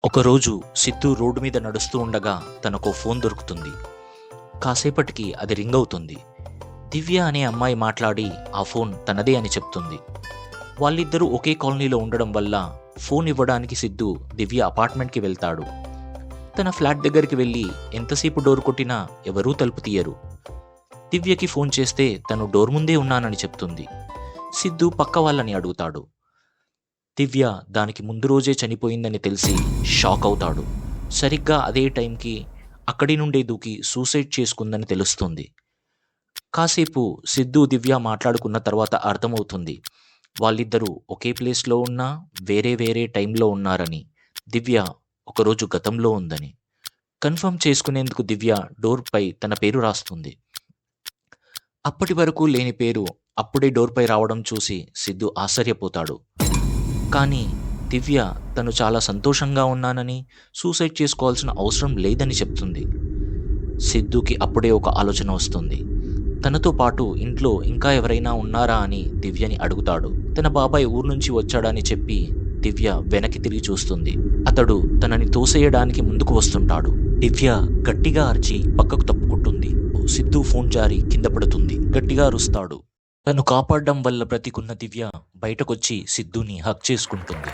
ఒకరోజు సిద్ధు రోడ్డు మీద నడుస్తూ ఉండగా తనకో ఫోన్ దొరుకుతుంది. కాసేపటికి అది రింగ్ అవుతుంది. దివ్య అనే అమ్మాయి మాట్లాడి ఆ ఫోన్ తనదే అని చెప్తుంది. వాళ్ళిద్దరూ ఒకే కాలనీలో ఉండడం వల్ల ఫోన్ ఇవ్వడానికి సిద్ధు దివ్య అపార్ట్మెంట్కి వెళ్తాడు. తన ఫ్లాట్ దగ్గరికి వెళ్ళి ఎంతసేపు డోర్ కొట్టినా ఎవరూ తలుపు తీయరు. దివ్యకి ఫోన్ చేస్తే తను డోర్ ముందే ఉన్నానని చెప్తుంది. సిద్ధు పక్క వాళ్ళని అడుగుతాడు. దివ్య దానికి ముందు రోజే చనిపోయిందని తెలిసి షాక్ అవుతాడు. సరిగ్గా అదే టైంకి అక్కడి నుండే దూకి సూసైడ్ చేసుకుందని తెలుస్తుంది. కాసేపు సిద్ధు దివ్య మాట్లాడుకున్న తర్వాత అర్థమవుతుంది వాళ్ళిద్దరూ ఒకే ప్లేస్లో ఉన్నా వేరే వేరే టైంలో ఉన్నారని. దివ్య ఒకరోజు గతంలో ఉందని కన్ఫర్మ్ చేసుకునేందుకు దివ్య డోర్పై తన పేరు రాస్తుంది. అప్పటి వరకు లేని పేరు అప్పుడే డోర్పై రావడం చూసి సిద్ధు ఆశ్చర్యపోతాడు. కానీ దివ్య తను చాలా సంతోషంగా ఉన్నానని, సూసైడ్ చేసుకోవాల్సిన అవసరం లేదని చెప్తుంది. సిద్ధుకి అప్పుడే ఒక ఆలోచన వస్తుంది. తనతో పాటు ఇంట్లో ఇంకా ఎవరైనా ఉన్నారా అని దివ్యని అడుగుతాడు. తన బాబాయ్ ఊరు నుంచి వచ్చాడని చెప్పి దివ్య వెనక్కి తిరిగి చూస్తుంది. అతడు తనని తోసేయడానికి ముందుకు వస్తుంటాడు. దివ్య గట్టిగా అరిచి పక్కకు తప్పుకుంటుంది. సిద్ధు ఫోన్ జారి కింద పడుతుంది. గట్టిగా అరుస్తాడు. తను కాపాడడం వల్ల బ్రతికున్న దివ్య బయటకొచ్చి సిద్ధుని హగ్ చేసుకుంటుంది.